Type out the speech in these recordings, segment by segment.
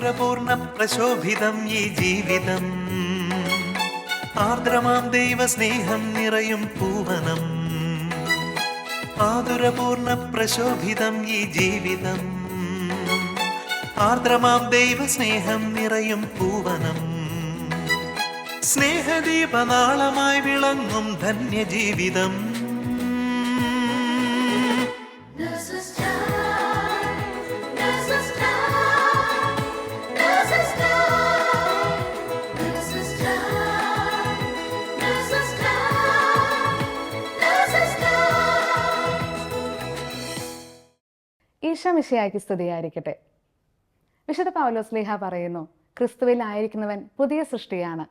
മാധുരപൂർണ്ണ പ്രശോഭിതം ഈ ജീവിതം, ആർദ്രമാം ദൈവസ്നേഹം നിറയും പൂവനം. മാധുരപൂർണ്ണ പ്രശോഭിതം ഈ ജീവിതം, ആർദ്രമാം ദൈവസ്നേഹം നിറയും പൂവനം. സ്നേഹദീപനാളമായി വിളങ്ങും ധന്യജീവിതം. ഈശോ മിശിഹായ്ക്ക് സ്തുതിയായിരിക്കട്ടെ. വിശുദ്ധ പൗലോസ് ശ്ലീഹ പറയുന്നു, ക്രിസ്തുവിൽ ആയിരിക്കുന്നവൻ പുതിയ സൃഷ്ടിയാണ്,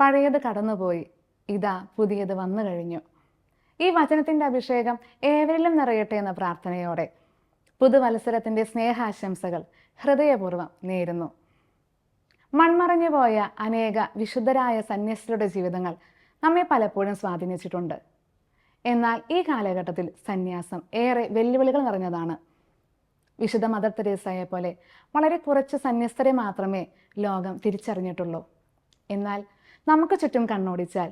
പഴയത് കടന്നുപോയി, ഇതാ പുതിയത് വന്നു കഴിഞ്ഞു. ഈ വചനത്തിൻ്റെ അഭിഷേകം ഏവരിലും നിറയട്ടെ എന്ന പ്രാർത്ഥനയോടെ പുതുവത്സരത്തിൻ്റെ സ്നേഹാശംസകൾ ഹൃദയപൂർവ്വം നേരുന്നു. മൺമറഞ്ഞു പോയ അനേക വിശുദ്ധരായ സന്യസ്തരുടെ ജീവിതങ്ങൾ നമ്മെ പലപ്പോഴും സ്വാധീനിച്ചിട്ടുണ്ട്. എന്നാൽ ഈ കാലഘട്ടത്തിൽ സന്യാസം ഏറെ വെല്ലുവിളികൾ നിറഞ്ഞതാണ്. വിശുദ്ധ മദർ തെരേസയെ പോലെ വളരെ കുറച്ച് സന്യസ്തരെ മാത്രമേ ലോകം തിരിച്ചറിഞ്ഞിട്ടുള്ളൂ. എന്നാൽ നമുക്ക് ചുറ്റും കണ്ണോടിച്ചാൽ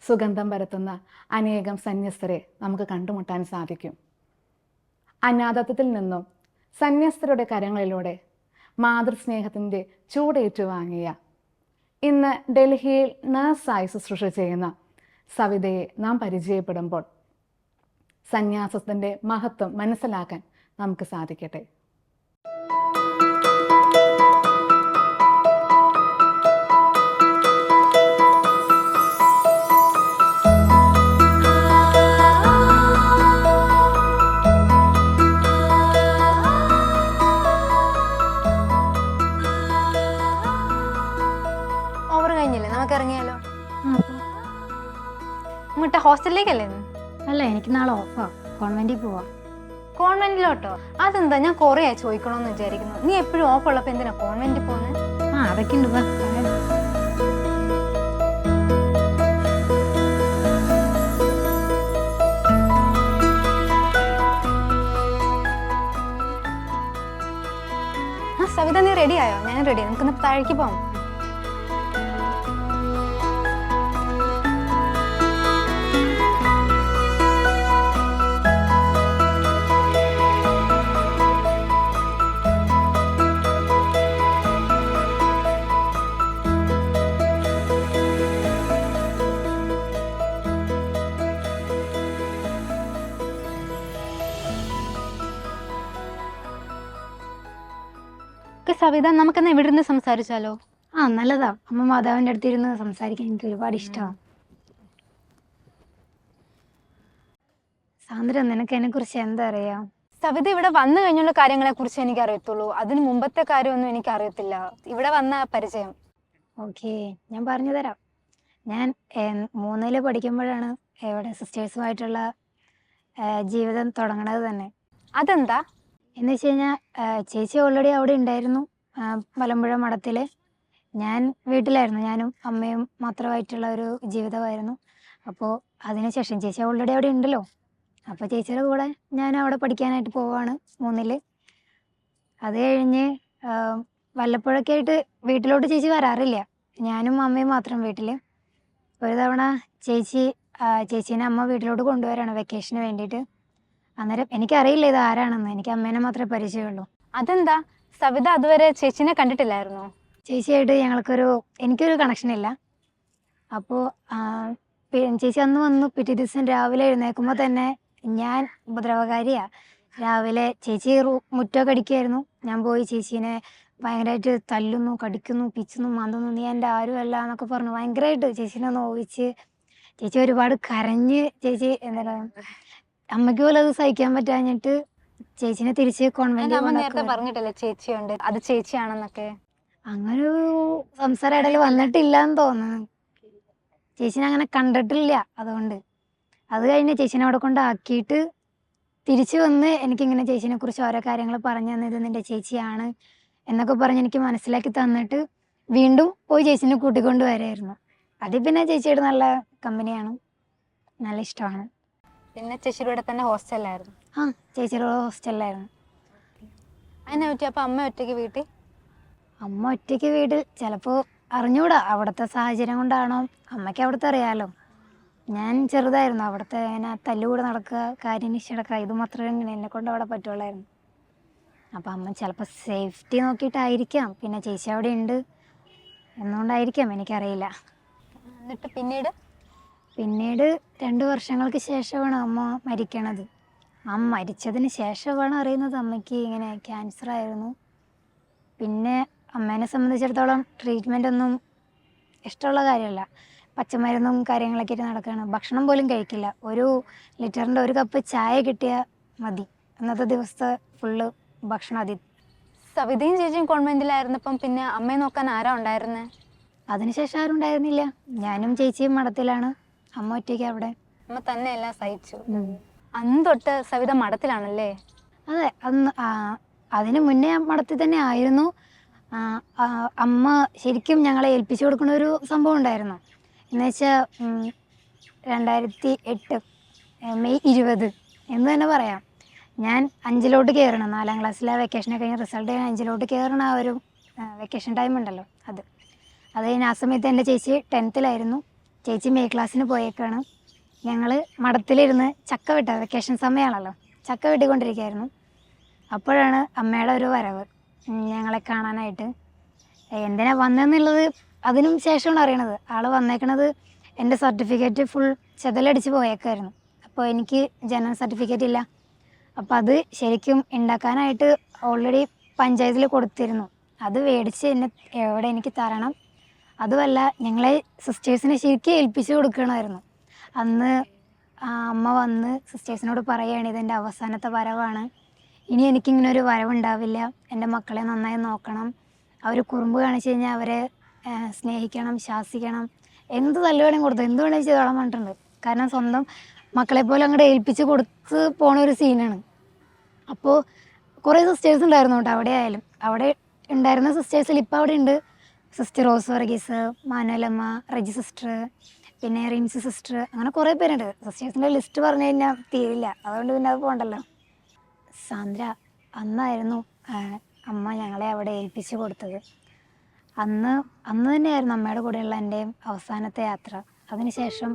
സുഗന്ധം പരത്തുന്ന അനേകം സന്യസ്തരെ നമുക്ക് കണ്ടുമുട്ടാൻ സാധിക്കും. അനാഥത്വത്തിൽ നിന്നും സന്യസ്തരുടെ കരങ്ങളിലൂടെ മാതൃസ്നേഹത്തിൻ്റെ ചൂടേറ്റുവാങ്ങിയ, ഇന്ന് ഡൽഹിയിൽ നഴ്സായി ശുശ്രൂഷ ചെയ്യുന്ന സവിതയെ നാം പരിചയപ്പെടുമ്പോൾ സന്യാസത്തിൻ്റെ മഹത്വം മനസ്സിലാക്കാൻ നമുക്ക് സാധിക്കട്ടെ. ഓവർ കഴിഞ്ഞില്ലേ, നമുക്ക് ഇറങ്ങിയാലോ? ഇങ്ങോട്ട് ഹോസ്റ്റലിലേക്കല്ലേ? അല്ല, എനിക്ക് നാളെ ഓഫാ, കോൺവെന്റിൽ പോവാ. കോൺവെന്റിലോട്ടോ? അതെന്താ, ഞാൻ കുറേ ആയി ചോദിക്കണോന്ന് വിചാരിക്കുന്നു. നീ എപ്പോഴും ഓഫ് ഉള്ളപ്പോ എന്തിനാ കോൺവെന്റിൽ പോകുന്നത്? അതൊക്കെ ഉണ്ട്. സവിത, നീ റെഡി ആയോ? ഞാൻ റെഡി. നമുക്കൊന്ന് താഴേക്ക് പോവാം. സവിത, നമുക്കെന്നാ ഇവിടെ ഇരുന്ന് സംസാരിച്ചാലോ? നല്ലതാ. അമ്മ മാതാവിൻ്റെ അടുത്തിരുന്ന് സംസാരിക്കാൻ എനിക്ക് ഒരുപാട് ഇഷ്ടമാണ്. സാന്ദ്ര, നിനക്ക് എന്നെ കുറിച്ച് എന്താ അറിയാം? സവിത, ഇവിടെ വന്നു കഴിഞ്ഞുള്ള കാര്യങ്ങളെ കുറിച്ച് എനിക്ക് അറിയത്തുള്ളൂ. അതിന് മുമ്പത്തെ കാര്യമൊന്നും എനിക്ക് അറിയത്തില്ല. ഇവിടെ വന്ന പരിചയം. ഓക്കെ, ഞാൻ പറഞ്ഞു തരാം. ഞാൻ 3ൽ പഠിക്കുമ്പോഴാണ് ഇവിടെ സിസ്റ്റേഴ്സുമായിട്ടുള്ള ജീവിതം തുടങ്ങണത് തന്നെ. അതെന്താ എന്ന് വെച്ച് കഴിഞ്ഞാൽ, ചേച്ചി ഓൾറെഡി അവിടെ ഉണ്ടായിരുന്നു, മലമ്പുഴ മഠത്തിൽ. ഞാൻ വീട്ടിലായിരുന്നു, ഞാനും അമ്മയും മാത്രമായിട്ടുള്ള ഒരു ജീവിതമായിരുന്നു. അപ്പോൾ അതിനുശേഷം ചേച്ചി ഓൾറെഡി അവിടെ ഉണ്ടല്ലോ, അപ്പോൾ ചേച്ചിയുടെ കൂടെ ഞാൻ അവിടെ പഠിക്കാനായിട്ട് പോവാണ് 3ൽ. അത് കഴിഞ്ഞ് വല്ലപ്പോഴൊക്കെ ആയിട്ട് വീട്ടിലോട്ട് ചേച്ചി വരാറില്ല, ഞാനും അമ്മയും മാത്രം വീട്ടിൽ. ഒരു തവണ ചേച്ചീനെ അമ്മ വീട്ടിലോട്ട് കൊണ്ടുവരാണ് വെക്കേഷന് വേണ്ടിയിട്ട്. അന്നേരം എനിക്കറിയില്ല ഇത് ആരാണെന്ന്, എനിക്ക് അമ്മേനെ മാത്രമേ പരിചയമുള്ളൂ. അതെന്താ സവിത അതുവരെ ചേച്ചിനെ കണ്ടിട്ടില്ലായിരുന്നോ? ചേച്ചിയായിട്ട് എനിക്കൊരു കണക്ഷൻ ഇല്ല. അപ്പോൾ ചേച്ചി അന്ന് വന്നു. പിറ്റേ ദിവസം രാവിലെ എഴുന്നേൽക്കുമ്പോൾ തന്നെ ഞാൻ ഉപദ്രവകാരിയാ. രാവിലെ ചേച്ചി മുറ്റമൊക്കെ അടിക്കുമായിരുന്നു. ഞാൻ പോയി ചേച്ചീനെ ഭയങ്കരമായിട്ട് തല്ലുന്നു, കടിക്കുന്നു, പിച്ചുന്നു, മാന്തുന്നു, നീ എൻ്റെ ആരുമല്ല എന്നൊക്കെ പറഞ്ഞു ഭയങ്കരമായിട്ട് ചേച്ചീനെ നോവിച്ച്. ചേച്ചി ഒരുപാട് കരഞ്ഞ്. ചേച്ചി എന്താ പറയുക, അമ്മയ്ക്ക് പോലും അത് സഹിക്കാൻ പറ്റാഞ്ഞിട്ട് ചേച്ചിനെ തിരിച്ച് നേരത്തെ പറഞ്ഞിട്ടല്ലേ ചേച്ചിയുണ്ട്, അത് ചേച്ചിയാണെന്നൊക്കെ? അങ്ങനൊരു സംസാരം ഇടയിൽ വന്നിട്ടില്ല എന്ന് തോന്നുന്നു. ചേച്ചിനെ അങ്ങനെ കണ്ടിട്ടില്ല. അതുകൊണ്ട് അത് കഴിഞ്ഞ് ചേച്ചിനെ അവിടെ കൊണ്ടാക്കിയിട്ട് തിരിച്ചു വന്ന് എനിക്കിങ്ങനെ ചേച്ചിനെ കുറിച്ച് ഓരോ കാര്യങ്ങൾ പറഞ്ഞു തന്നത് നിന്റെ ചേച്ചിയാണ് എന്നൊക്കെ പറഞ്ഞ് എനിക്ക് മനസ്സിലാക്കി തന്നിട്ട് വീണ്ടും പോയി ചേച്ചിനെ കൂട്ടിക്കൊണ്ട് വരായിരുന്നു. അതിൽ പിന്നെ ചേച്ചിയുടെ നല്ല കമ്പനിയാണ്, നല്ല ഇഷ്ടമാണ്. പിന്നെ ചേച്ചിയുടെ തന്നെ ഹോസ്റ്റലിലായിരുന്നു? ചേച്ചിയുടെ ഹോസ്റ്റലിലായിരുന്നു. അതിനെ പറ്റി. അപ്പം അമ്മ ഒറ്റയ്ക്ക് വീട്ടിൽ? അമ്മ ഒറ്റയ്ക്ക് വീട് ചിലപ്പോൾ അറിഞ്ഞൂടാ, അവിടുത്തെ സാഹചര്യം കൊണ്ടാണോ, അമ്മയ്ക്ക് അവിടുത്തെ അറിയാലോ. ഞാൻ ചെറുതായിരുന്നു, അവിടുത്തെ ഇങ്ങനെ തല്ലുകൂടെ നടക്കുക, കാര്യം നിശ്ചടക്കുക, ഇത് മാത്രമേ എന്നെ കൊണ്ട് അവിടെ പറ്റുള്ളായിരുന്നു. അപ്പം അമ്മ ചിലപ്പോൾ സേഫ്റ്റി നോക്കിയിട്ടായിരിക്കാം, പിന്നെ ചേച്ചി അവിടെ ഉണ്ട് എന്നുകൊണ്ടായിരിക്കാം, എനിക്കറിയില്ല. എന്നിട്ട് പിന്നീട് 2 വർഷങ്ങൾക്ക് ശേഷമാണ് അമ്മ മരിക്കണത്. അമ്മ മരിച്ചതിന് ശേഷമാണ് അറിയുന്നത് അമ്മയ്ക്ക് ഇങ്ങനെ ക്യാൻസർ ആയിരുന്നു. പിന്നെ അമ്മേനെ സംബന്ധിച്ചിടത്തോളം ട്രീറ്റ്മെൻ്റ് ഒന്നും ഇഷ്ടമുള്ള കാര്യമല്ല. പച്ചമരുന്നും കാര്യങ്ങളൊക്കെ ആയിട്ട് നടക്കുകയാണ്. ഭക്ഷണം പോലും കഴിക്കില്ല. 1 ലിറ്ററിൻ്റെ 1 കപ്പ് ചായ കിട്ടിയാൽ മതി. അന്നത്തെ ദിവസത്തെ ഫുള്ള് ഭക്ഷണം അതി. സവിതയും ചേച്ചിയും കോൺവെന്റിലായിരുന്നപ്പം പിന്നെ അമ്മയെ നോക്കാൻ ആരാ ഉണ്ടായിരുന്നേ? അതിനുശേഷം ആരും ഉണ്ടായിരുന്നില്ല. ഞാനും ചേച്ചിയും മഠത്തിലാണ്, അമ്മ ഒറ്റയ്ക്ക് അവിടെ. അമ്മ തന്നെ എല്ലാം സഹിച്ചു. അന്ന് തൊട്ട് സവിത മഠത്തിലാണല്ലേ? അതെ, അന്ന് അതിന് മുന്നേ മഠത്തിൽ തന്നെ ആയിരുന്നു. അമ്മ ശരിക്കും ഞങ്ങളെ ഏൽപ്പിച്ചു കൊടുക്കുന്ന ഒരു സംഭവം ഉണ്ടായിരുന്നു. എന്നുവെച്ചാൽ 2008 മെയ് 20 എന്ന് തന്നെ പറയാം. ഞാൻ 5-ലോട്ട് കയറണം, 4ാം ക്ലാസ്സിലെ വെക്കേഷനൊക്കെ കഴിഞ്ഞ് റിസൾട്ട് കഴിഞ്ഞ് 5-ലോട്ട് കയറണ ആ ഒരു വെക്കേഷൻ ടൈം ഉണ്ടല്ലോ, അത് കഴിഞ്ഞ് ആ സമയത്ത് എൻ്റെ ചേച്ചി 10th-ലായിരുന്നു. ചേച്ചി മെയ് ക്ലാസ്സിന് പോയേക്കാണ്. ഞങ്ങൾ മഠത്തിലിരുന്ന് ചക്ക വെക്കേഷൻ സമയമാണല്ലോ, ചക്ക വെട്ടിക്കൊണ്ടിരിക്കുകയായിരുന്നു. അപ്പോഴാണ് അമ്മയുടെ ഒരു വരവ് ഞങ്ങളെ കാണാനായിട്ട്. എന്തിനാ വന്നതെന്നുള്ളത് അതിനും ശേഷമാണ് അറിയണത്. ആൾ വന്നേക്കണത് എൻ്റെ സർട്ടിഫിക്കറ്റ് ഫുൾ ചെതലടിച്ച് പോയേക്കായിരുന്നു. അപ്പോൾ എനിക്ക് ജനന സർട്ടിഫിക്കറ്റ് ഇല്ല. അപ്പോൾ അത് ശരിക്കും ഉണ്ടാക്കാനായിട്ട് ഓൾറെഡി പഞ്ചായത്തിൽ കൊടുത്തിരുന്നു. അത് മേടിച്ച് എവിടെ എനിക്ക് തരണം. അതുമല്ല, ഞങ്ങളെ സിസ്റ്റേഴ്സിനെ ശരിക്കും ഏൽപ്പിച്ച് കൊടുക്കണമായിരുന്നു. അന്ന് അമ്മ വന്ന് സിസ്റ്റേഴ്സിനോട് പറയുകയാണ്, ഇതെൻ്റെ അവസാനത്തെ വരവാണ്, ഇനി എനിക്കിങ്ങനെ ഒരു വരവുണ്ടാവില്ല, എൻ്റെ മക്കളെ നന്നായി നോക്കണം, അവർ കുറുമ്പ് കാണിച്ച് കഴിഞ്ഞാൽ അവരെ സ്നേഹിക്കണം, ശാസിക്കണം, എന്ത് തല്ലുവേണേലും കൊടുത്തു, എന്ത് വേണമെങ്കിലും ചെയ്തോളാൻ പറഞ്ഞിട്ടുണ്ട്. കാരണം സ്വന്തം മക്കളെ പോലെ അങ്ങോട്ട് ഏൽപ്പിച്ച് കൊടുത്ത് പോണ ഒരു സീനാണ്. അപ്പോൾ കുറേ സിസ്റ്റേഴ്സ് ഉണ്ടായിരുന്നു കേട്ടോ. അവിടെ ആയാലും അവിടെ ഉണ്ടായിരുന്ന സിസ്റ്റേഴ്സിൽ ഇപ്പോൾ അവിടെ ഉണ്ട് സിസ്റ്റർ റോസ് വർഗീസ്, മാനുവലമ്മ, റെജി സിസ്റ്റർ, പിന്നെ റിൻസി സിസ്റ്റർ, അങ്ങനെ കുറേ പേരുണ്ട്. സിസ്റ്റേഴ്സിൻ്റെ ലിസ്റ്റ് പറഞ്ഞു കഴിഞ്ഞാൽ തീരില്ല, അതുകൊണ്ട് പിന്നെ അത് പോകണ്ടല്ലോ. സാന്ദ്ര, അന്നായിരുന്നു അമ്മ ഞങ്ങളെ അവിടെ ഏൽപ്പിച്ച് കൊടുത്തത്. അന്ന് തന്നെയായിരുന്നു അമ്മയുടെ കൂടെയുള്ള എൻ്റെ അവസാനത്തെ യാത്ര. അതിനുശേഷം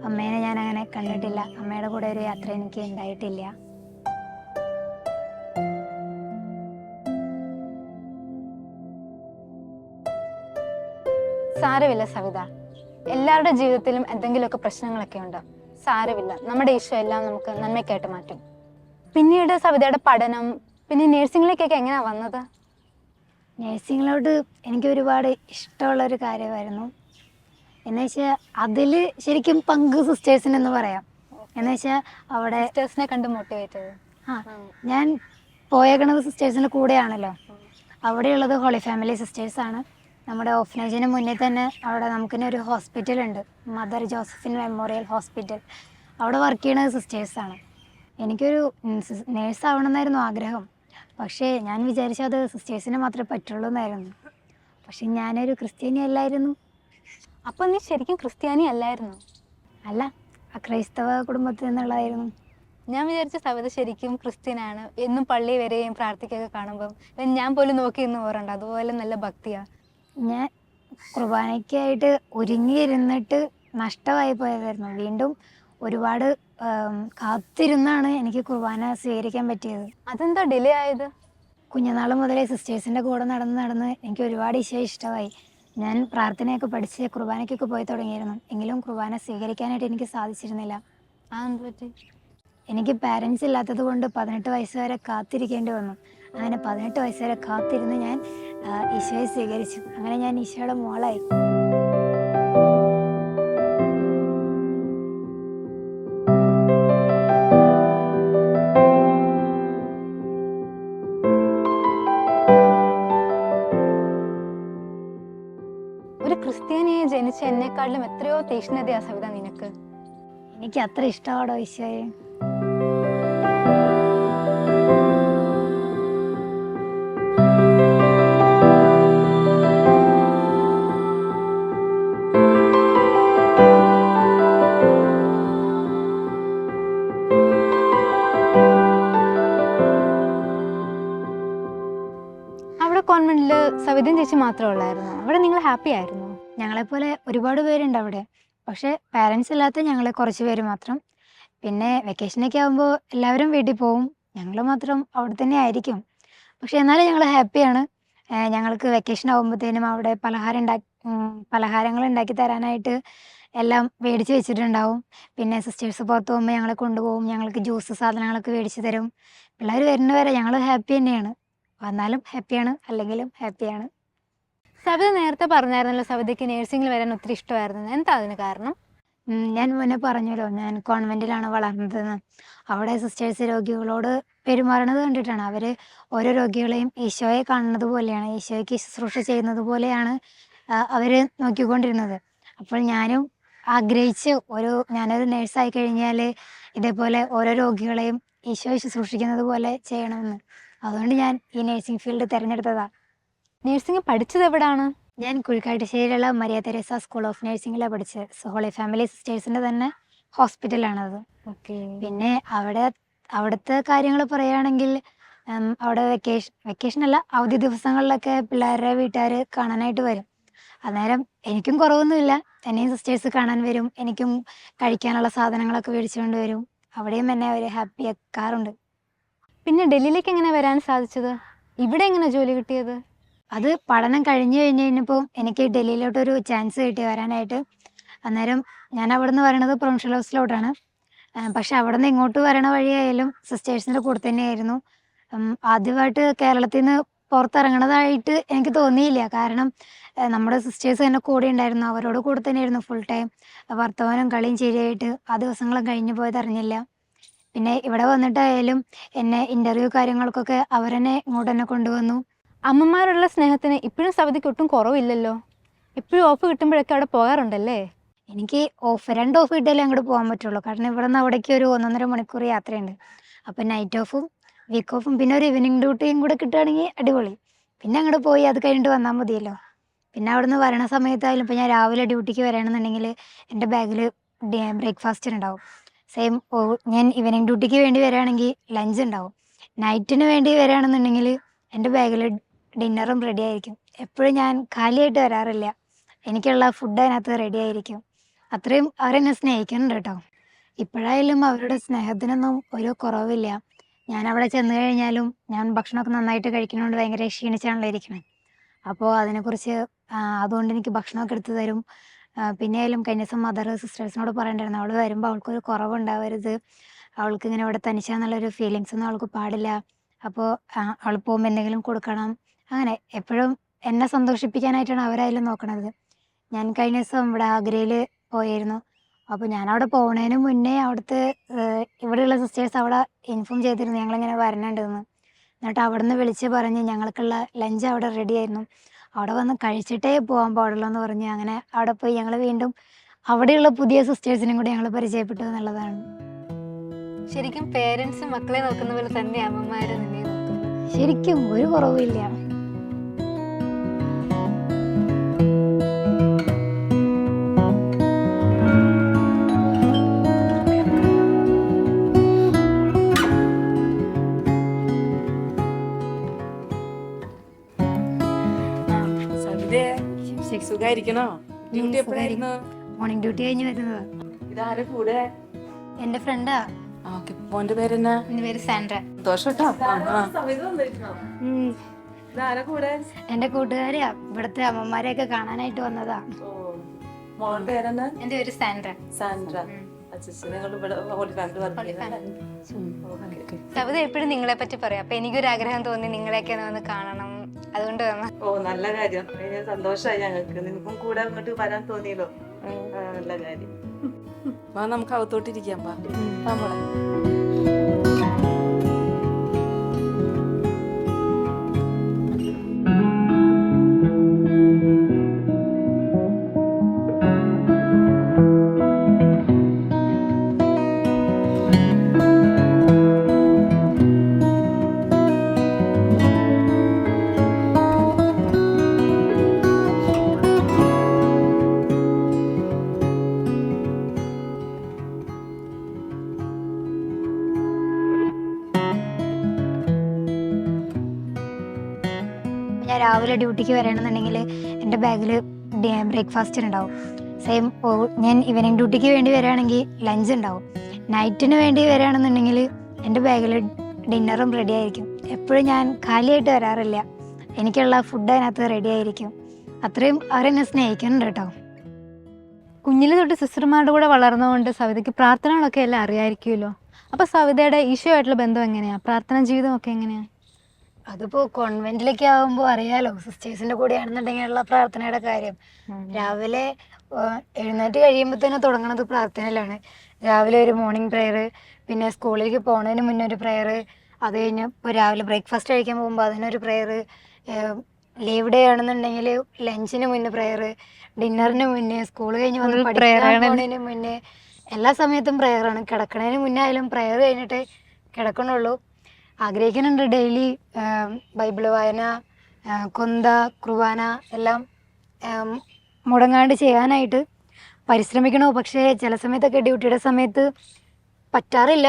അമ്മേനെ ഞാൻ അങ്ങനെ കണ്ടിട്ടില്ല. അമ്മയുടെ കൂടെ ഒരു യാത്ര എനിക്ക് ഉണ്ടായിട്ടില്ല. സാരമില്ല സവിത, എല്ലാവരുടെ ജീവിതത്തിലും എന്തെങ്കിലുമൊക്കെ പ്രശ്നങ്ങളൊക്കെ ഉണ്ട്. സാരമില്ല, നമ്മുടെ ഈശോ എല്ലാം നമുക്ക് നന്മയ്ക്കായിട്ട് മാറ്റും. പിന്നീട് സവിതയുടെ പഠനം, പിന്നെ നേഴ്സിംഗിലേക്കൊക്കെ എങ്ങനെയാണ് വന്നത്? നേഴ്സിങ്ങിലോട്ട് എനിക്ക് ഒരുപാട് ഇഷ്ടമുള്ളൊരു കാര്യമായിരുന്നു. എന്നുവെച്ചാൽ അതിൽ ശരിക്കും പങ്ക് സിസ്റ്റേഴ്സിനെന്ന് പറയാം. എന്നുവെച്ചാൽ അവിടെ സിസ്റ്റേഴ്സിനെ കണ്ട് മോട്ടിവേറ്റ് ചെയ്തു. ഞാൻ പോയേക്കണത് സിസ്റ്റേഴ്സിൻ്റെ കൂടെയാണല്ലോ. അവിടെയുള്ളത് ഹോളി ഫാമിലി സിസ്റ്റേഴ്സാണ്. നമ്മുടെ ഓഫനേജിന് മുന്നിൽ തന്നെ അവിടെ നമുക്കിന്നെ ഒരു ഹോസ്പിറ്റലുണ്ട്, മദർ ജോസഫിൻ മെമ്മോറിയൽ ഹോസ്പിറ്റൽ. അവിടെ വർക്ക് ചെയ്യണത് സിസ്റ്റേഴ്സാണ്. എനിക്കൊരു നേഴ്സ് ആവണമെന്നായിരുന്നു ആഗ്രഹം. പക്ഷേ ഞാൻ വിചാരിച്ചത് അത് സിസ്റ്റേഴ്സിന് മാത്രമേ പറ്റുള്ളൂ എന്നായിരുന്നു. പക്ഷെ ഞാനൊരു ക്രിസ്ത്യാനി അല്ലായിരുന്നു. അപ്പം നീ ശരിക്കും ക്രിസ്ത്യാനി അല്ലായിരുന്നു? അല്ല, ക്രൈസ്തവ കുടുംബത്തിൽ നിന്നുള്ളതായിരുന്നു. ഞാൻ വിചാരിച്ച സവിത ശരിക്കും ക്രിസ്ത്യനാണ്. എന്നും പള്ളി വരെയും പ്രാർത്ഥിക്കൊക്കെ കാണുമ്പം ഞാൻ പോലും നോക്കി നിന്ന് പോരണ്ട, അതുപോലെ നല്ല ഭക്തിയാ. ഞാൻ കുർബാനയ്ക്കായിട്ട് ഒരുങ്ങിയിരുന്നിട്ട് നഷ്ടമായി പോയതായിരുന്നു. വീണ്ടും ഒരുപാട് കാത്തിരുന്നാണ് എനിക്ക് കുർബാന സ്വീകരിക്കാൻ പറ്റിയത്. അതെന്താ ഡിലേ ആയത്? കുഞ്ഞുനാൾ മുതലേ സിസ്റ്റേഴ്സിൻ്റെ കൂടെ നടന്ന് എനിക്ക് ഒരുപാട് ഈശോയെ ഇഷ്ടമായി. ഞാൻ പ്രാർത്ഥനയൊക്കെ പഠിച്ച് കുർബാനയ്ക്കൊക്കെ പോയി തുടങ്ങിയിരുന്നു. എങ്കിലും കുർബാന സ്വീകരിക്കാനായിട്ട് എനിക്ക് സാധിച്ചിരുന്നില്ല. അതെന്ത് പറ്റി? എനിക്ക് പാരൻസ് ഇല്ലാത്തത് കൊണ്ട് 18 വയസ്സ് വരെ കാത്തിരിക്കേണ്ടി വന്നു. അങ്ങനെ 18 വയസ്സ് വരെ കാത്തിരുന്ന് ഞാൻ ഈശോയെ സ്വീകരിച്ചു. അങ്ങനെ ഞാൻ ഈശോയുടെ മോളായി. ഒരു ക്രിസ്ത്യാനിയെ ജനിച്ച എന്നെക്കാളിലും എത്രയോ തീക്ഷ്ണതയാ സവിത നിനക്ക്. എനിക്ക് അത്ര ഇഷ്ടമാണോ ഈശോയെ? കോൺവെന്റിൽ സവിതയും ചേച്ചി മാത്രമേ ഉള്ളായിരുന്നു. അവിടെ നിങ്ങൾ ഹാപ്പി ആയിരുന്നു? ഞങ്ങളെപ്പോലെ ഒരുപാട് പേരുണ്ട് അവിടെ. പക്ഷേ പാരൻസ് ഇല്ലാത്ത ഞങ്ങൾ കുറച്ച് പേര് മാത്രം. പിന്നെ വെക്കേഷനൊക്കെ ആകുമ്പോൾ എല്ലാവരും വീട്ടിൽ പോവും, ഞങ്ങൾ മാത്രം അവിടെ തന്നെ ആയിരിക്കും. പക്ഷെ എന്നാലും ഞങ്ങൾ ഹാപ്പിയാണ്. ഞങ്ങൾക്ക് വെക്കേഷൻ ആകുമ്പോഴത്തേനും അവിടെ പലഹാരങ്ങൾ ഉണ്ടാക്കി തരാനായിട്ട് എല്ലാം മേടിച്ച് വെച്ചിട്ടുണ്ടാവും. പിന്നെ സിസ്റ്റേഴ്സ് പുറത്ത് പോകുമ്പോൾ ഞങ്ങളെ കൊണ്ടുപോകും, ഞങ്ങൾക്ക് ജ്യൂസ് സാധനങ്ങളൊക്കെ മേടിച്ച് തരും. പിള്ളേർ വരുന്നവരെ ഞങ്ങൾ ഹാപ്പി തന്നെയാണ്. വന്നാലും ഹാപ്പിയാണ്, അല്ലെങ്കിലും ഹാപ്പിയാണ്. സവിത നേരത്തെ പറഞ്ഞായിരുന്നല്ലോ സവിതയ്ക്ക് നേഴ്സിംഗിൽ വരാൻ ഒത്തിരി ഇഷ്ടമായിരുന്നു. എന്താ അതിന് കാരണം? ഞാൻ മുന്നേ പറഞ്ഞല്ലോ, ഞാൻ കോൺവെന്റിലാണ് വളർന്നതെന്ന്. അവിടെ സിസ്റ്റേഴ്സ് രോഗികളോട് പെരുമാറുന്നത് കണ്ടിട്ടാണ്. അവർ ഓരോ രോഗികളെയും ഈശോയെ കാണുന്നത് പോലെയാണ്, ഈശോയ്ക്ക് ശുശ്രൂഷ ചെയ്യുന്നത് പോലെയാണ് അവർ നോക്കിക്കൊണ്ടിരുന്നത്. അപ്പോൾ ഞാനും ആഗ്രഹിച്ച് ഞാനൊരു നേഴ്സായി കഴിഞ്ഞാൽ ഇതേപോലെ ഓരോ രോഗികളെയും ഈശോയെ ശുശ്രൂഷിക്കുന്നത് പോലെ ചെയ്യണമെന്ന്. അതുകൊണ്ട് ഞാൻ ഈ നേഴ്സിംഗ് ഫീൽഡ് തിരഞ്ഞെടുത്തതാണ്. നേഴ്സിംഗ് പഠിച്ചത് എവിടാണ്? ഞാൻ കുഴിക്കാട്ടുശ്ശേരിയിലുള്ള മരിയ തെരേസ സ്കൂൾ ഓഫ് നഴ്സിംഗിലാണ് പഠിച്ചത്. ഹോളി ഫാമിലി സിസ്റ്റേഴ്സിൻ്റെ തന്നെ ഹോസ്പിറ്റലാണത്. ഓക്കെ. പിന്നെ അവിടുത്തെ കാര്യങ്ങൾ പറയുകയാണെങ്കിൽ അവിടെ വെക്കേഷൻ അല്ല, അവധി ദിവസങ്ങളിലൊക്കെ പിള്ളേരുടെ വീട്ടുകാർ കാണാനായിട്ട് വരും. അന്നേരം എനിക്കും കുറവൊന്നുമില്ല, എന്നെയും സിസ്റ്റേഴ്സ് കാണാൻ വരും, എനിക്കും കഴിക്കാനുള്ള സാധനങ്ങളൊക്കെ മേടിച്ചുകൊണ്ട് വരും. അവിടെയും എന്നെ അവർ ഹാപ്പി ആക്കാറുണ്ട്. പിന്നെ ഡൽഹിയിലേക്ക് എങ്ങനെ വരാൻ സാധിച്ചത്? ഇവിടെ എങ്ങനെ ജോലി കിട്ടിയത്? അത് പഠനം കഴിഞ്ഞ് കഴിഞ്ഞപ്പോൾ എനിക്ക് ഡൽഹിയിലോട്ടൊരു ചാൻസ് കിട്ടി വരാനായിട്ട്. അന്നേരം ഞാൻ അവിടെ നിന്ന് വരണത് പ്രൊവിൻഷ്യൽ ഹൗസിലോട്ടാണ്. പക്ഷെ അവിടെ നിന്ന് ഇങ്ങോട്ട് വരണ വഴിയായാലും സിസ്റ്റേഴ്സിൻ്റെ കൂടെ തന്നെയായിരുന്നു. ആദ്യമായിട്ട് കേരളത്തിൽ നിന്ന് പുറത്തിറങ്ങണതായിട്ട് എനിക്ക് തോന്നിയില്ല. കാരണം നമ്മുടെ സിസ്റ്റേഴ്സ് തന്നെ കൂടെ ഉണ്ടായിരുന്നു, അവരോട് കൂടെ തന്നെയായിരുന്നു ഫുൾ ടൈം. വർത്തമാനം കളിയും ചിരിയായിട്ട് ആ ദിവസങ്ങളും കഴിഞ്ഞു പോയത് അറിഞ്ഞില്ല. പിന്നെ ഇവിടെ വന്നിട്ടായാലും എന്നെ ഇൻ്റർവ്യൂ കാര്യങ്ങൾക്കൊക്കെ അവരെന്നെ ഇങ്ങോട്ട് തന്നെ കൊണ്ടുവന്നു. അമ്മമാരുള്ള സ്നേഹത്തിന് ഇപ്പോഴും സവിതയ്ക്ക് ഒട്ടും കുറവില്ലല്ലോ. എപ്പോഴും ഓഫ് കിട്ടുമ്പോഴൊക്കെ അവിടെ പോകാറുണ്ടല്ലേ? എനിക്ക് 2 ഓഫ് കിട്ടിയാലേ അങ്ങോട്ട് പോകാൻ പറ്റുള്ളൂ. കാരണം ഇവിടെ നിന്ന് അവിടേക്ക് ഒരു 1.5 മണിക്കൂർ യാത്രയുണ്ട്. അപ്പം നൈറ്റ് ഓഫും വീക്ക് ഓഫും പിന്നെ ഒരു ഈവനിങ് ഡ്യൂട്ടിയും കൂടെ കിട്ടുകയാണെങ്കിൽ അടിപൊളി. പിന്നെ അങ്ങോട്ട് പോയി അത് കഴിഞ്ഞിട്ട് വന്നാൽ മതിയല്ലോ. പിന്നെ അവിടെ നിന്ന് വരണ സമയത്തായാലും ഇപ്പോൾ ഞാൻ രാവിലെ ഡ്യൂട്ടിക്ക് വരികയാണെന്നുണ്ടെങ്കിൽ എൻ്റെ ബാഗിൽ ബ്രേക്ക്ഫാസ്റ്റ് ഉണ്ടാവും. സെയിം ഞാൻ ഈവനിങ് ഡ്യൂട്ടിക്ക് വേണ്ടി വരികയാണെങ്കിൽ ലഞ്ച് ഉണ്ടാവും. നൈറ്റിന് വേണ്ടി വരികയാണെന്നുണ്ടെങ്കിൽ എൻ്റെ ബാഗിൽ ഡിന്നറും റെഡി ആയിരിക്കും. എപ്പോഴും ഞാൻ കാലിയായിട്ട് വരാറില്ല, എനിക്കുള്ള ഫുഡ് അതിനകത്ത് റെഡി ആയിരിക്കും. അത്രയും അവരെന്നെ സ്നേഹിക്കുന്നുണ്ട് കേട്ടോ. ഇപ്പോഴായാലും അവരുടെ സ്നേഹത്തിനൊന്നും ഒരു കുറവില്ല. ഞാൻ അവിടെ ചെന്ന് കഴിഞ്ഞാലും ഞാൻ ഭക്ഷണമൊക്കെ നന്നായിട്ട് കഴിക്കുന്നതുകൊണ്ട് ഭയങ്കര ക്ഷീണിച്ചാണല്ലോ ഇരിക്കുന്നത്. അപ്പോൾ അതിനെക്കുറിച്ച് അതുകൊണ്ട് എനിക്ക് ഭക്ഷണമൊക്കെ എടുത്ത് തരും. പിന്നെ ആയാലും കഴിഞ്ഞ ദിവസം മദർ സിസ്റ്റേഴ്സിനോട് പറയണ്ടായിരുന്നു, അവൾ വരുമ്പോൾ അവൾക്കൊരു കുറവുണ്ടാവരുത്, അവൾക്ക് ഇങ്ങനെ ഇവിടെ തനിച്ചാന്നുള്ളൊരു ഫീലിങ്സ് ഒന്നും അവൾക്ക് പാടില്ല. അപ്പോൾ അവൾ പോകുമ്പോൾ എന്തെങ്കിലും കൊടുക്കണം. അങ്ങനെ എപ്പോഴും എന്നെ സന്തോഷിപ്പിക്കാനായിട്ടാണ് അവരായാലും നോക്കണത്. ഞാൻ കഴിഞ്ഞ ദിവസം ഇവിടെ ആഗ്രയിൽ പോയിരുന്നു. അപ്പോൾ ഞാനവിടെ പോകുന്നതിന് മുന്നേ അവിടുത്തെ ഇവിടെയുള്ള സിസ്റ്റേഴ്സ് അവിടെ ഇൻഫോം ചെയ്തിരുന്നു ഞങ്ങളിങ്ങനെ വരണുണ്ടെന്ന്. എന്നിട്ട് അവിടെ നിന്ന് വിളിച്ച് പറഞ്ഞ് ഞങ്ങൾക്കുള്ള ലഞ്ച് അവിടെ റെഡി ആയിരുന്നു, അവിടെ വന്ന് കഴിച്ചിട്ടേ പോകാൻ പാടുള്ളൂ എന്ന് പറഞ്ഞ് അങ്ങനെ അവിടെ പോയി ഞങ്ങൾ വീണ്ടും അവിടെയുള്ള പുതിയ സിസ്റ്റേഴ്സിനും കൂടി ഞങ്ങൾ പരിചയപ്പെട്ടു എന്നുള്ളതാണ്. ശരിക്കും പേരൻസ് മക്കളെ നോക്കുന്ന പോലെ തന്നെ അമ്മമാര് നിന്നെ നോക്കുന്നത്. ശരിക്കും ഒരു കുറവില്ല. സുഖായിരിക്കണോ? ഡ്യൂട്ടി എപ്പോഴായിരുന്നു? മോർണിംഗ് ഡ്യൂട്ടി കഴിഞ്ഞ് വരുന്നതാ. ഇതാരെ കൂടെ? എൻ്റെ ഫ്രണ്ടാ. മോന്റെ പേരെന്നാ? എൻ്റെ പേര് സാൻഡ്ര. ദോഷട്ടോ. ഇതാരെ കൂടെ? എൻ്റെ കൂട്ടുകാരിയാ, ഇവിടുത്തെ അമ്മമാരെയൊക്കെ കാണാനായിട്ട് വന്നതാ. മോളുടെ പേരെന്നാ? എൻ്റെ പേര് സാൻഡ്ര. സാൻഡ്ര. നിങ്ങൾ ഇവിടെ ഹോളി ഫാമിലി സവിത എപ്പോഴും നിങ്ങളെ പറ്റി പറയാം. അപ്പൊ എനിക്കൊരു ആഗ്രഹം തോന്നി നിങ്ങളെയൊക്കെ ഒന്ന് കാണണം, അതുകൊണ്ട് വന്ന. ഓ നല്ല കാര്യം, സന്തോഷമായി ഞങ്ങൾക്ക്. നിങ്ങൾക്കും കൂടെ അങ്ങോട്ട് വരാൻ തോന്നിയല്ലോ, നല്ല കാര്യം. നമുക്ക് അകത്തോട്ടിരിക്കാം. മോളെ ഞാൻ രാവിലെ ഡ്യൂട്ടിക്ക് വരണമെന്നുണ്ടെങ്കിൽ എൻ്റെ ബാഗിൽ ബ്രേക്ക്ഫാസ്റ്റ് ഉണ്ടാവും. സെയിം ഞാൻ ഈവനിങ് ഡ്യൂട്ടിക്ക് വേണ്ടി വരികയാണെങ്കിൽ ലഞ്ച് ഉണ്ടാവും. നൈറ്റിന് വേണ്ടി വരികയാണെന്നുണ്ടെങ്കിൽ എൻ്റെ ബാഗിൽ ഡിന്നറും റെഡി ആയിരിക്കും. എപ്പോഴും ഞാൻ കാലിയായിട്ട് വരാറില്ല, എനിക്കുള്ള ഫുഡ് അതിനകത്ത് റെഡി ആയിരിക്കും. അത്രയും അവരെന്നെ സ്നേഹിക്കുന്നുണ്ട് കേട്ടോ. കുഞ്ഞിലെ തൊട്ട് സിസ്റ്റർമാരുടെ കൂടെ വളർന്നതുകൊണ്ട് സവിതയ്ക്ക് പ്രാർത്ഥനകളൊക്കെ എല്ലാം അറിയാമായിരിക്കുമല്ലോ. അപ്പോൾ സവിതയുടെ ഈശോയായിട്ടുള്ള ബന്ധം എങ്ങനെയാണ്, പ്രാർത്ഥനാ ജീവിതമൊക്കെ എങ്ങനെയാണ്? അതിപ്പോൾ കോൺവെന്റിലേക്ക് ആകുമ്പോൾ അറിയാലോ, സിസ്റ്റേഴ്സിൻ്റെ കൂടെയാണെന്നുണ്ടെങ്കിലുള്ള പ്രാർത്ഥനയുടെ കാര്യം. രാവിലെ എഴുന്നേറ്റ് കഴിയുമ്പോൾ തന്നെ തുടങ്ങുന്നത് പ്രാർത്ഥനയിലാണ്. രാവിലെ ഒരു മോർണിംഗ് പ്രെയർ, പിന്നെ സ്കൂളിലേക്ക് പോകുന്നതിന് മുന്നേ ഒരു പ്രെയർ, അത് കഴിഞ്ഞ് ഇപ്പോൾ രാവിലെ ബ്രേക്ക്ഫാസ്റ്റ് കഴിക്കാൻ പോകുമ്പോൾ അതിനൊരു പ്രെയർ, ലീവ് ഡേ ആണെന്നുണ്ടെങ്കിൽ ലഞ്ചിന് മുന്നേ പ്രെയർ, ഡിന്നറിന് മുന്നേ, സ്കൂൾ കഴിഞ്ഞ് വന്ന് പഠിക്കാൻ പോകുന്നതിന് മുന്നേ, എല്ലാ സമയത്തും പ്രെയറാണ്. കിടക്കണതിന് മുന്നേ ആയാലും പ്രെയർ കഴിഞ്ഞിട്ട് കിടക്കണുള്ളൂ. ആഗ്രഹിക്കുന്നുണ്ട് ഡെയിലി ബൈബിൾ വായന, കൊന്ത, കുർബാന എല്ലാം മുടങ്ങാണ്ട് ചെയ്യാനായിട്ട് പരിശ്രമിക്കണോ. പക്ഷേ ചില സമയത്തൊക്കെ ഡ്യൂട്ടിയുടെ സമയത്ത് പറ്റാറില്ല,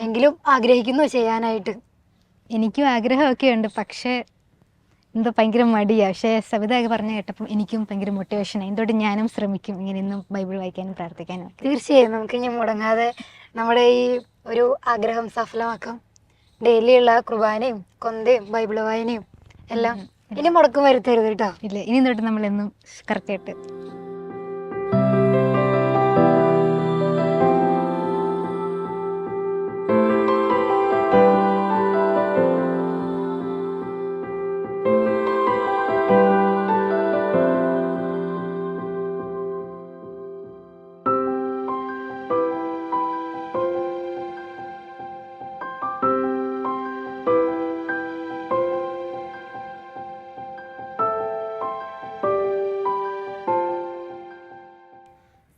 എങ്കിലും ആഗ്രഹിക്കുന്നു ചെയ്യാനായിട്ട്. എനിക്കും ആഗ്രഹമൊക്കെ ഉണ്ട്, പക്ഷേ എന്തോ ഭയങ്കര മടിയാണ്. പക്ഷേ സവിത പറഞ്ഞു കേട്ടപ്പം എനിക്കും ഭയങ്കര മോട്ടിവേഷനായി. എന്തുകൊണ്ട് ഞാനും ശ്രമിക്കും ഇങ്ങനെ ഇന്നും ബൈബിൾ വായിക്കാനും പ്രാർത്ഥിക്കാനും. തീർച്ചയായും നമുക്ക് ഇനി മുടങ്ങാതെ നമ്മുടെ ഈ ഒരു ആഗ്രഹം സഫലമാക്കാം. ഡെയിലിയുള്ള കുർബാനയും കൊന്തയും ബൈബിൾ വായനയും എല്ലാം ഇനി മുടക്കം വരുത്തരുത് കേട്ടോ. ഇല്ല, ഇനി തൊട്ട് നമ്മളെന്നും കറക്റ്റായിട്ട്.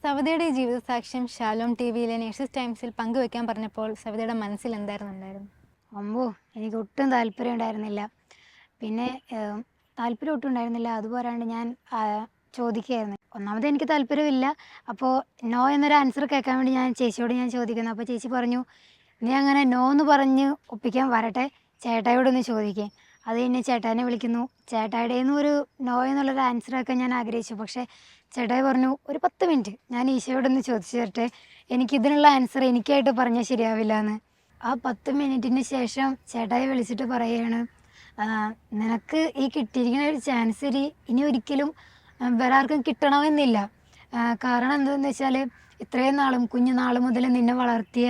സവിതയുടെ ഈ ജീവിതസാക്ഷ്യം ഷാലോം TV-യിലെ നേഴ്സസ് ടൈംസിൽ പങ്കുവെക്കാൻ പറഞ്ഞപ്പോൾ സവിതയുടെ മനസ്സിൽ എന്തായിരുന്നു? അമ്പോ, എനിക്ക് ഒട്ടും താല്പര്യം ഉണ്ടായിരുന്നില്ല. പിന്നെ താല്പര്യം ഒട്ടും ഉണ്ടായിരുന്നില്ല. അതുപോരാണ്ട് ഞാൻ ചോദിക്കുകയായിരുന്നു. ഒന്നാമത് എനിക്ക് താല്പര്യമില്ല. അപ്പോൾ നോ എന്നൊരു ആൻസർ കേൾക്കാൻ വേണ്ടി ഞാൻ ചേച്ചിയോട് ചോദിക്കുന്നു. അപ്പോൾ ചേച്ചി പറഞ്ഞു, നീ അങ്ങനെ നോ എന്ന് പറഞ്ഞ് ഒപ്പിക്കാൻ വരട്ടെ, ചേട്ടായോടൊന്ന് ചോദിക്കേ. അത് കഴിഞ്ഞ് ചേട്ടാനെ വിളിക്കുന്നു. ചേട്ടായുടെ നിന്ന് ഒരു നോ എന്നുള്ളൊരു ആൻസറൊക്കെ ഞാൻ ആഗ്രഹിച്ചു. പക്ഷേ ചേട്ടായി പറഞ്ഞു, ഒരു 10 മിനിറ്റ് ഞാൻ ഈശോയോടൊന്ന് ചോദിച്ചു തരട്ടെ, എനിക്കിതിനുള്ള ആൻസർ എനിക്കായിട്ട് പറഞ്ഞാൽ ശരിയാവില്ല എന്ന്. ആ 10 മിനിറ്റിന് ശേഷം ചേട്ടായി വിളിച്ചിട്ട് പറയുകയാണ്, നിനക്ക് ഈ കിട്ടിയിരിക്കുന്ന ഒരു ചാൻസ് ഇനി ഒരിക്കലും വേറെ ആർക്കും കിട്ടണമെന്നില്ല. കാരണം എന്താണെന്ന് വെച്ചാൽ ഇത്രയും നാളും കുഞ്ഞുനാൾ മുതൽ നിന്നെ വളർത്തിയ,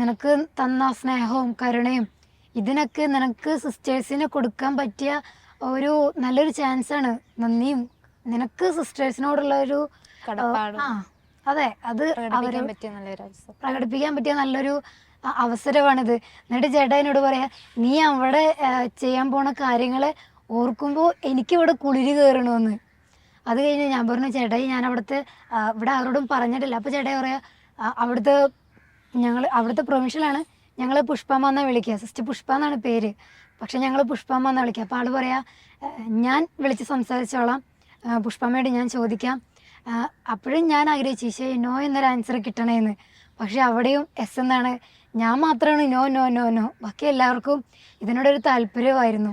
നിനക്ക് തന്ന സ്നേഹവും കരുണയും ഇതിനൊക്കെ നിനക്ക് സിസ്റ്റേഴ്സിന് കൊടുക്കാൻ പറ്റിയ ഒരു നല്ലൊരു ചാൻസാണ്. നന്ദിയും നിനക്ക് സിസ്റ്റേഴ്സിനോടുള്ള ഒരു അതെ, അത് പ്രകടിപ്പിക്കാൻ പറ്റിയ നല്ലൊരു അവസരമാണിത്. എന്നിട്ട് ചേട്ടാ എന്നോട് പറയാ, നീ അവിടെ ചെയ്യാൻ പോണ കാര്യങ്ങളെ ഓർക്കുമ്പോൾ എനിക്കിവിടെ കുളിര് കയറണമെന്ന്. അത് കഴിഞ്ഞ് ഞാൻ പറഞ്ഞു, ചേട്ടായി ഞാൻ ഇവിടെ ആരോടും പറഞ്ഞിട്ടില്ല. അപ്പോൾ ചേട്ടായി പറയാ, അവിടുത്തെ പ്രൊവിൻഷ്യലാണ്, ഞങ്ങൾ പുഷ്പമ്മ എന്നാണ് വിളിക്കുക, സിസ്റ്റർ പുഷ്പ എന്നാണ് പേര്, പക്ഷെ ഞങ്ങൾ പുഷ്പമ്മ എന്നാണ് വിളിക്കുക. അപ്പോൾ ആൾ പറയാ, ഞാൻ വിളിച്ച് സംസാരിച്ചോളാം, പുഷ്പമ്മയോട് ഞാൻ ചോദിക്കാം. അപ്പോഴും ഞാൻ ആഗ്രഹിച്ചു ഈശോ നോ എന്നൊരു ആൻസർ കിട്ടണമെന്ന്. പക്ഷെ അവിടെയും എസ് എന്നാണ്. ഞാൻ മാത്രമാണ് നോ നോ നോ നോ, ബാക്കി എല്ലാവർക്കും ഇതിനോടൊരു താല്പര്യമായിരുന്നു.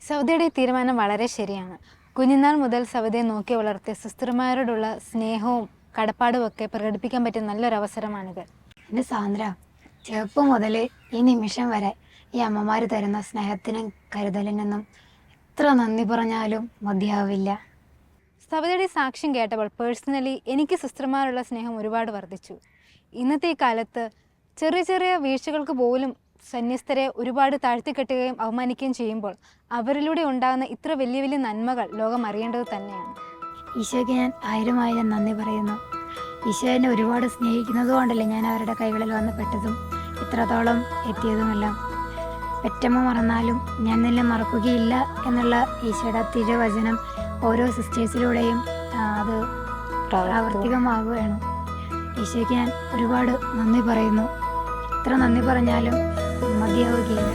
സവിതയുടെ ഈ തീരുമാനം വളരെ ശരിയാണ്. കുഞ്ഞുനാൾ മുതൽ സവിതയെ നോക്കി വളർത്തിയ സിസ്റ്റർമാരോടുള്ള സ്നേഹവും കടപ്പാടും ഒക്കെ പ്രകടിപ്പിക്കാൻ പറ്റിയ നല്ലൊരവസരമാണിത്. എൻ്റെ സാന്ദ്ര, ചെറുപ്പം മുതൽ ഈ നിമിഷം വരെ ഈ അമ്മമാർ തരുന്ന സ്നേഹത്തിനും കരുതലിനും എത്ര നന്ദി പറഞ്ഞാലും മതിയാവില്ല. സവിതയുടെ സാക്ഷ്യം കേട്ടപ്പോൾ പേഴ്സണലി എനിക്ക് സിസ്റ്റർമാരുള്ള സ്നേഹം ഒരുപാട് വർദ്ധിച്ചു. ഇന്നത്തെ ഈ കാലത്ത് ചെറിയ ചെറിയ വീഴ്ചകൾക്ക് പോലും സന്യസ്തരെ ഒരുപാട് താഴ്ത്തിക്കെട്ടുകയും അവമാനിക്കുകയും ചെയ്യുമ്പോൾ അവരിലൂടെ ഉണ്ടാകുന്ന ഇത്ര വലിയ വലിയ നന്മകൾ ലോകം അറിയേണ്ടത് തന്നെയാണ്. ഈശോയ്ക്ക് ഞാൻ 1000 നന്ദി പറയുന്നു. ഈശോ എന്നെ ഒരുപാട് സ്നേഹിക്കുന്നത് കൊണ്ടല്ലേ ഞാൻ അവരുടെ കൈകളിൽ വന്ന് പെട്ടതും ഇത്രത്തോളം എത്തിയതുമെല്ലാം. പെറ്റമ്മ മറന്നാലും ഞാൻ നിന്നെ മറക്കുകയില്ല എന്നുള്ള ഈശോയുടെ തിരുവചനം ഓരോ സിസ്റ്റേഴ്സിലൂടെയും അത് പ്രാവർത്തികമാകുകയാണ്. ഈശോയ്ക്ക് ഞാൻ ഒരുപാട് നന്ദി പറയുന്നു. എത്ര നന്ദി പറഞ്ഞാലും മതിയാവുകയില്ല.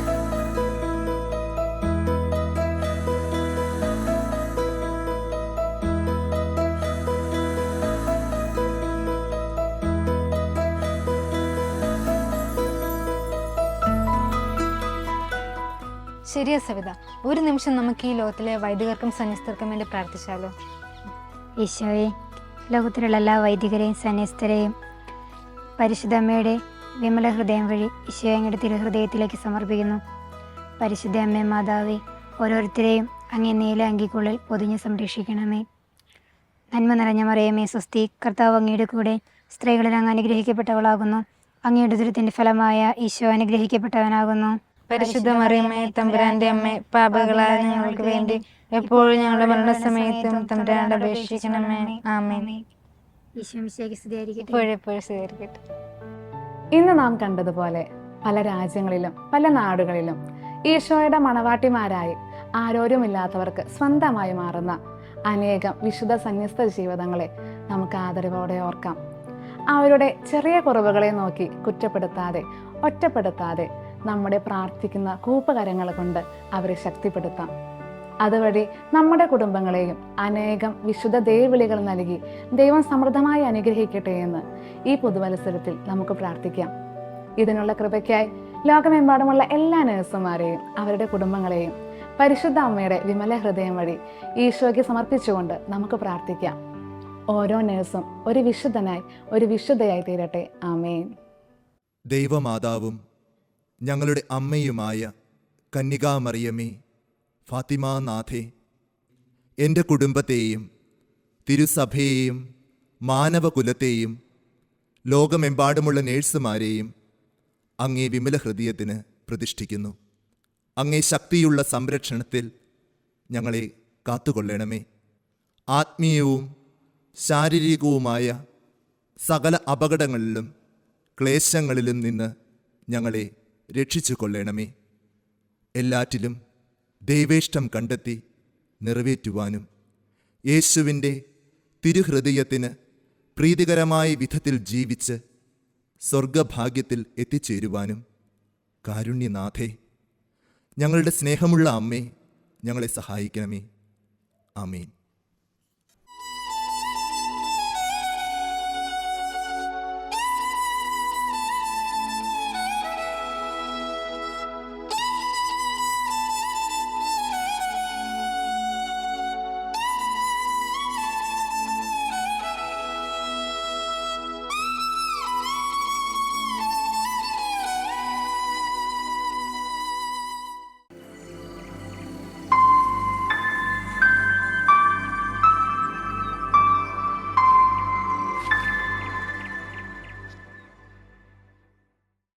ശരിയാ സവിത, ഒരു നിമിഷം നമുക്ക് ഈ ലോകത്തിലെ വൈദികർക്കും സന്യസ്തർക്കും വേണ്ടി പ്രാർത്ഥിച്ചാലോ? ഈശോയെ, ലോകത്തിലുള്ള എല്ലാ വൈദികരെയും സന്യസ്തരെയും പരിശുദ്ധ അമ്മയുടെ വിമല ഹൃദയം വഴി ഈശോയെ അങ്ങയുടെ തിരുഹൃദയത്തിലേക്ക് സമർപ്പിക്കുന്നു. പരിശുദ്ധ അമ്മേ മാതാവേ, ഓരോരുത്തരെയും അങ്ങേ നീല അങ്കിക്കുള്ളിൽ പൊതിഞ്ഞ് സംരക്ഷിക്കണമേ. നന്മ നിറഞ്ഞ മറിയമേ സ്വസ്തി, കർത്താവ് അങ്ങയുടെ കൂടെ സ്ത്രീകളിൽ അങ്ങ് അനുഗ്രഹിക്കപ്പെട്ടവളാകുന്നു. അങ്ങയുടെ ഉദരത്തിൻ്റെ ഫലമായ ഈശോ അനുഗ്രഹിക്കപ്പെട്ടവനാകുന്നു. പരിശുദ്ധ മറിയമ്മേ, തമ്പുരാന്റെ അമ്മേ, പാപികളായ ഞങ്ങൾക്ക് വേണ്ടി എപ്പോഴും ഞങ്ങളുടെ മരണസമയത്തും തമ്പുരാനോട് അപേക്ഷിക്കണമേ. ആമേൻ. ഈശോ മിശിഹായ്ക്ക് സ്തുതിയായിരിക്കട്ടെ. ഇപ്പോഴെപ്പോഴും സ്വീകരിക്കട്ടെ. ഇന്ന് നാം കണ്ടതുപോലെ പല രാജ്യങ്ങളിലും പല നാടുകളിലും ഈശോയുടെ മണവാട്ടിമാരായി ആരോരുമില്ലാത്തവർക്ക് സ്വന്തമായി മാറുന്ന അനേകം വിശുദ്ധ സന്യസ്ത ജീവിതങ്ങളെ നമുക്ക് ആദരവോടെ ഓർക്കാം. അവരുടെ ചെറിയ കുറവുകളെ നോക്കി കുറ്റപ്പെടുത്താതെ, ഒറ്റപ്പെടുത്താതെ നമ്മുടെ പ്രാർത്ഥിക്കുന്ന കൂപ്പുകരങ്ങൾ കൊണ്ട് അവരെ ശക്തിപ്പെടുത്താം. അതുവഴി നമ്മുടെ കുടുംബങ്ങളെയും അനേകം വിശുദ്ധ ദൈവവിളികൾ നൽകി ദൈവം സമൃദ്ധമായി അനുഗ്രഹിക്കട്ടെ എന്ന് ഈ പുതുവത്സരത്തിൽ നമുക്ക് പ്രാർത്ഥിക്കാം. ഇതിനുള്ള കൃപയ്ക്കായി ലോകമെമ്പാടുമുള്ള എല്ലാ നഴ്സുമാരെയും അവരുടെ കുടുംബങ്ങളെയും പരിശുദ്ധ അമ്മയുടെ വിമല ഹൃദയം വഴി ഈശോയ്ക്ക് സമർപ്പിച്ചുകൊണ്ട് നമുക്ക് പ്രാർത്ഥിക്കാം. ഓരോ നഴ്സും ഒരു വിശുദ്ധനായി, ഒരു വിശുദ്ധയായി തീരട്ടെ. ആമേൻ. ദൈവമാതാവും ഞങ്ങളുടെ അമ്മയുമായ കന്യകാമറിയമേ, ഫാത്തിമാനാഥേ, എൻ്റെ കുടുംബത്തെയും തിരുസഭയെയും മാനവകുലത്തെയും ലോകമെമ്പാടുമുള്ള നേഴ്സുമാരെയും അങ്ങേ വിമല ഹൃദയത്തിന് പ്രതിഷ്ഠിക്കുന്നു. അങ്ങേ ശക്തിയുള്ള സംരക്ഷണത്തിൽ ഞങ്ങളെ കാത്തുകൊള്ളണമേ. ആത്മീയവും ശാരീരികവുമായ സകല അപകടങ്ങളിലും ക്ലേശങ്ങളിലും നിന്ന് ഞങ്ങളെ രക്ഷിച്ചു കൊള്ളണമേ. എല്ലാറ്റിലും ദൈവേഷ്ടം കണ്ടെത്തി നിറവേറ്റുവാനും യേശുവിൻ്റെ തിരുഹൃദയത്തിന് പ്രീതികരമായ വിധത്തിൽ ജീവിച്ച് സ്വർഗഭാഗ്യത്തിൽ എത്തിച്ചേരുവാനും കാരുണ്യനാഥേ, ഞങ്ങളുടെ സ്നേഹമുള്ള അമ്മേ, ഞങ്ങളെ സഹായിക്കണമേ. ആമേൻ.